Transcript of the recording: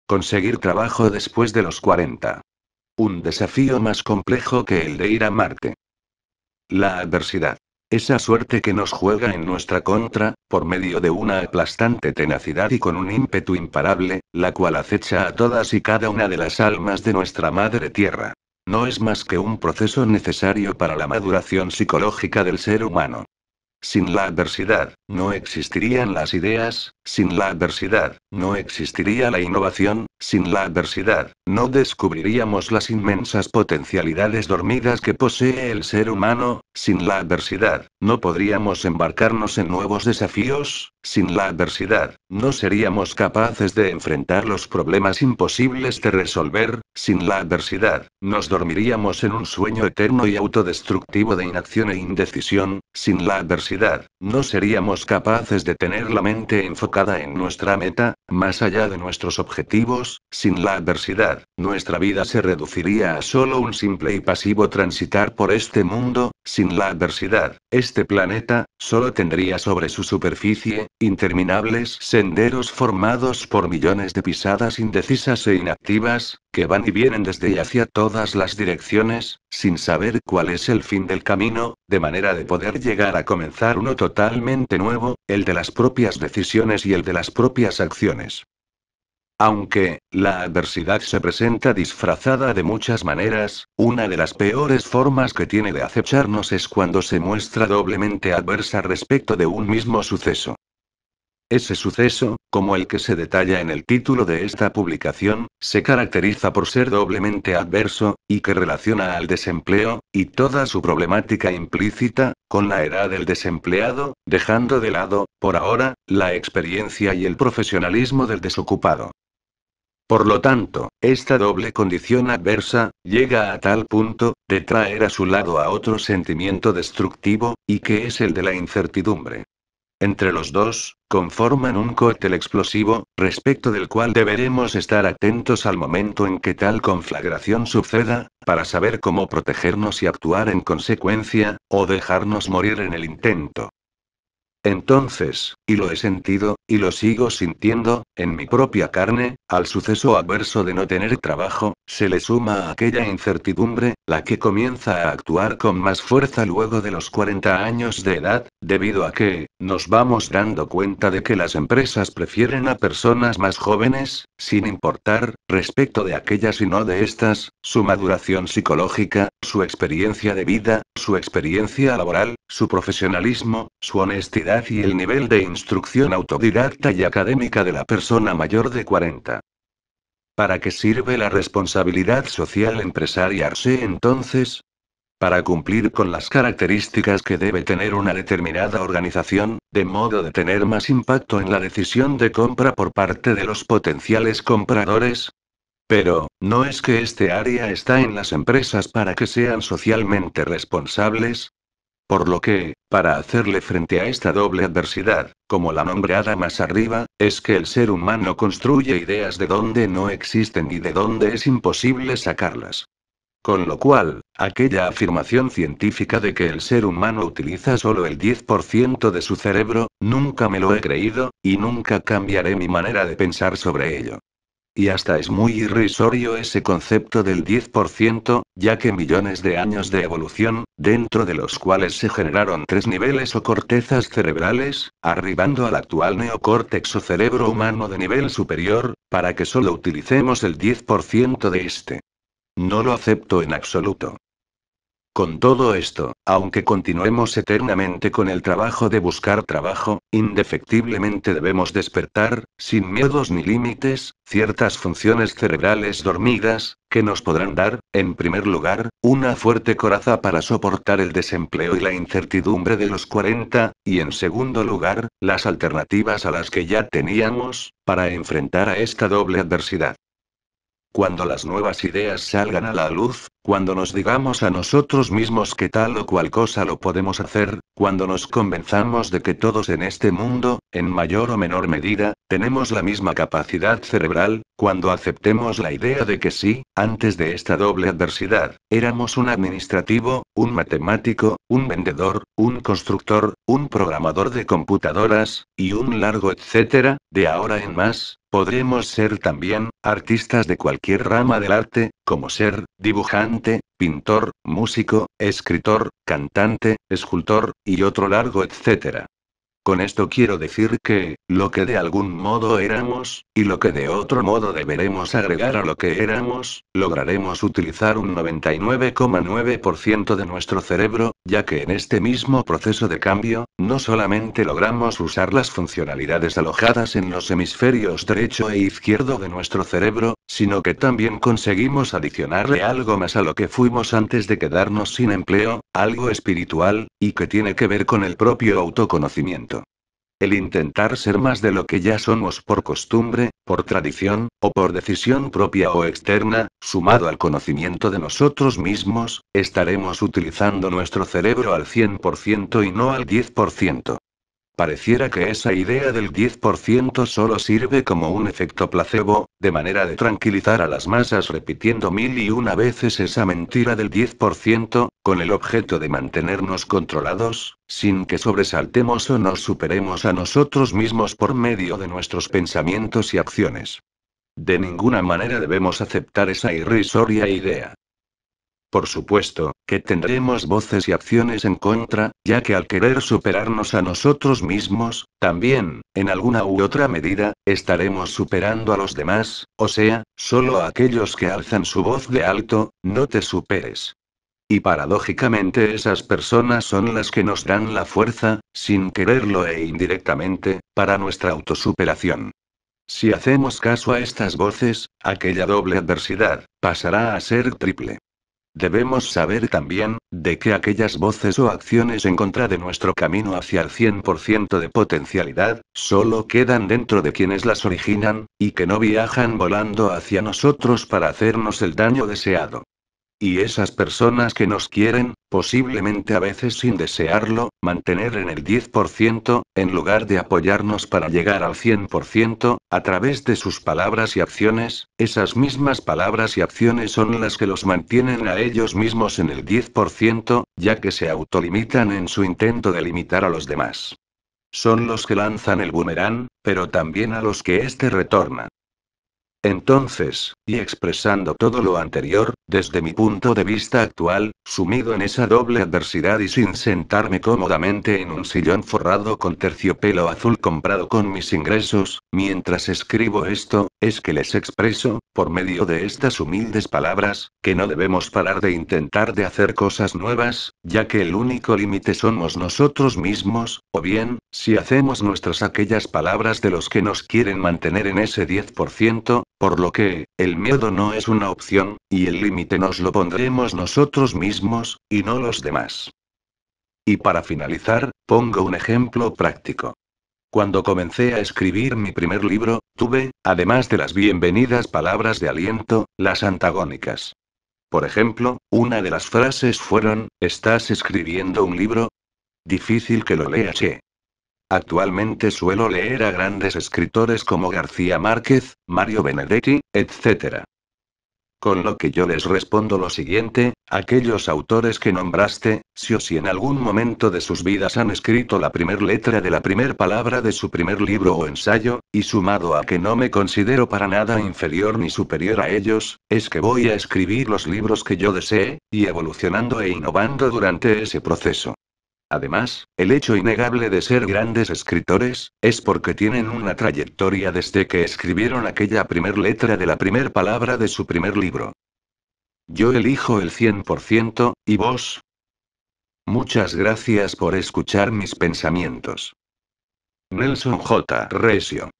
Conseguir trabajo después de los 40. Un desafío más complejo que el de ir a Marte. La adversidad. Esa suerte que nos juega en nuestra contra, por medio de una aplastante tenacidad y con un ímpetu imparable, la cual acecha a todas y cada una de las almas de nuestra madre tierra. No es más que un proceso necesario para la maduración psicológica del ser humano. Sin la adversidad, no existirían las ideas, sin la adversidad, no existiría la innovación, sin la adversidad, no descubriríamos las inmensas potencialidades dormidas que posee el ser humano, sin la adversidad, no podríamos embarcarnos en nuevos desafíos, sin la adversidad, no seríamos capaces de enfrentar los problemas imposibles de resolver, sin la adversidad, nos dormiríamos en un sueño eterno y autodestructivo de inacción e indecisión, sin la adversidad, no seríamos capaces de tener la mente enfocada en nuestra meta, más allá de nuestros objetivos, sin la adversidad, nuestra vida se reduciría a solo un simple y pasivo transitar por este mundo, sin la adversidad, este planeta, solo tendría sobre su superficie, interminables senderos formados por millones de pisadas indecisas e inactivas, que van y vienen desde y hacia todas las direcciones, sin saber cuál es el fin del camino, de manera de poder llegar a comenzar uno totalmente nuevo, el de las propias decisiones y el de las propias acciones. Aunque, la adversidad se presenta disfrazada de muchas maneras, una de las peores formas que tiene de acecharnos es cuando se muestra doblemente adversa respecto de un mismo suceso. Ese suceso, como el que se detalla en el título de esta publicación, se caracteriza por ser doblemente adverso, y que relaciona al desempleo, y toda su problemática implícita, con la edad del desempleado, dejando de lado, por ahora, la experiencia y el profesionalismo del desocupado. Por lo tanto, esta doble condición adversa, llega a tal punto, de traer a su lado a otro sentimiento destructivo, y que es el de la incertidumbre. Entre los dos, conforman un cóctel explosivo, respecto del cual deberemos estar atentos al momento en que tal conflagración suceda, para saber cómo protegernos y actuar en consecuencia, o dejarnos morir en el intento. Entonces, y lo he sentido, y lo sigo sintiendo, en mi propia carne, al suceso adverso de no tener trabajo, se le suma aquella incertidumbre, la que comienza a actuar con más fuerza luego de los 40 años de edad, debido a que, nos vamos dando cuenta de que las empresas prefieren a personas más jóvenes, sin importar, respecto de aquellas y no de estas, su maduración psicológica, su experiencia de vida, su experiencia laboral, su profesionalismo, su honestidad y el nivel de instrucción autodidacta y académica de la persona mayor de 40. ¿Para qué sirve la responsabilidad social empresariarse entonces? Para cumplir con las características que debe tener una determinada organización, de modo de tener más impacto en la decisión de compra por parte de los potenciales compradores. Pero, ¿no es que este área está en las empresas para que sean socialmente responsables? Por lo que, para hacerle frente a esta doble adversidad, como la nombrada más arriba, es que el ser humano construye ideas de donde no existen y de donde es imposible sacarlas. Con lo cual, aquella afirmación científica de que el ser humano utiliza solo el 10% de su cerebro, nunca me lo he creído, y nunca cambiaré mi manera de pensar sobre ello. Y hasta es muy irrisorio ese concepto del 10%, ya que millones de años de evolución, dentro de los cuales se generaron tres niveles o cortezas cerebrales, arribando al actual neocórtex o cerebro humano de nivel superior, para que solo utilicemos el 10% de este. No lo acepto en absoluto. Con todo esto, aunque continuemos eternamente con el trabajo de buscar trabajo, indefectiblemente debemos despertar, sin miedos ni límites, ciertas funciones cerebrales dormidas, que nos podrán dar, en primer lugar, una fuerte coraza para soportar el desempleo y la incertidumbre de los 40, y en segundo lugar, las alternativas a las que ya teníamos, para enfrentar a esta doble adversidad. Cuando las nuevas ideas salgan a la luz, cuando nos digamos a nosotros mismos que tal o cual cosa lo podemos hacer, cuando nos convenzamos de que todos en este mundo, en mayor o menor medida, tenemos la misma capacidad cerebral, cuando aceptemos la idea de que sí, antes de esta doble adversidad, éramos un administrativo, un matemático, un vendedor, un constructor, un programador de computadoras, y un largo etcétera, de ahora en más, Podremos ser también, artistas de cualquier rama del arte, como ser, dibujante, pintor, músico, escritor, cantante, escultor, y otro largo etcétera. Con esto quiero decir que, lo que de algún modo éramos, y lo que de otro modo deberemos agregar a lo que éramos, lograremos utilizar un 99,9% de nuestro cerebro, ya que en este mismo proceso de cambio, no solamente logramos usar las funcionalidades alojadas en los hemisferios derecho e izquierdo de nuestro cerebro, sino que también conseguimos adicionarle algo más a lo que fuimos antes de quedarnos sin empleo, algo espiritual, y que tiene que ver con el propio autoconocimiento. El intentar ser más de lo que ya somos por costumbre, por tradición, o por decisión propia o externa, sumado al conocimiento de nosotros mismos, estaremos utilizando nuestro cerebro al 100% y no al 10%. Pareciera que esa idea del 10% solo sirve como un efecto placebo, de manera de tranquilizar a las masas repitiendo mil y una veces esa mentira del 10%, con el objeto de mantenernos controlados, sin que sobresaltemos o nos superemos a nosotros mismos por medio de nuestros pensamientos y acciones. De ninguna manera debemos aceptar esa irrisoria idea. Por supuesto, que tendremos voces y acciones en contra, ya que al querer superarnos a nosotros mismos, también, en alguna u otra medida, estaremos superando a los demás, o sea, solo a aquellos que alzan su voz de alto, no te superes. Y paradójicamente esas personas son las que nos dan la fuerza, sin quererlo e indirectamente, para nuestra autosuperación. Si hacemos caso a estas voces, aquella doble adversidad, pasará a ser triple. Debemos saber también, de que aquellas voces o acciones en contra de nuestro camino hacia el 100% de potencialidad, solo quedan dentro de quienes las originan, y que no viajan volando hacia nosotros para hacernos el daño deseado. Y esas personas que nos quieren, posiblemente a veces sin desearlo, mantener en el 10%, en lugar de apoyarnos para llegar al 100%, a través de sus palabras y acciones, esas mismas palabras y acciones son las que los mantienen a ellos mismos en el 10%, ya que se autolimitan en su intento de limitar a los demás. Son los que lanzan el boomerang, pero también a los que éste retorna. Entonces, y expresando todo lo anterior, desde mi punto de vista actual, sumido en esa doble adversidad y sin sentarme cómodamente en un sillón forrado con terciopelo azul comprado con mis ingresos, mientras escribo esto, es que les expreso, por medio de estas humildes palabras, que no debemos parar de intentar de hacer cosas nuevas, ya que el único límite somos nosotros mismos, o bien, si hacemos nuestras aquellas palabras de los que nos quieren mantener en ese 10%, por lo que, el miedo no es una opción, y el límite nos lo pondremos nosotros mismos, y no los demás. Y para finalizar, pongo un ejemplo práctico. Cuando comencé a escribir mi primer libro, tuve, además de las bienvenidas palabras de aliento, las antagónicas. Por ejemplo, una de las frases fueron: ¿estás escribiendo un libro? Difícil que lo leas, che. Actualmente suelo leer a grandes escritores como García Márquez, Mario Benedetti, etc. Con lo que yo les respondo lo siguiente: aquellos autores que nombraste, si o si en algún momento de sus vidas han escrito la primer letra de la primer palabra de su primer libro o ensayo, y sumado a que no me considero para nada inferior ni superior a ellos, es que voy a escribir los libros que yo desee, y evolucionando e innovando durante ese proceso. Además, el hecho innegable de ser grandes escritores, es porque tienen una trayectoria desde que escribieron aquella primer letra de la primer palabra de su primer libro. Yo elijo el 100%, ¿y vos? Muchas gracias por escuchar mis pensamientos. Nelson J. Recio.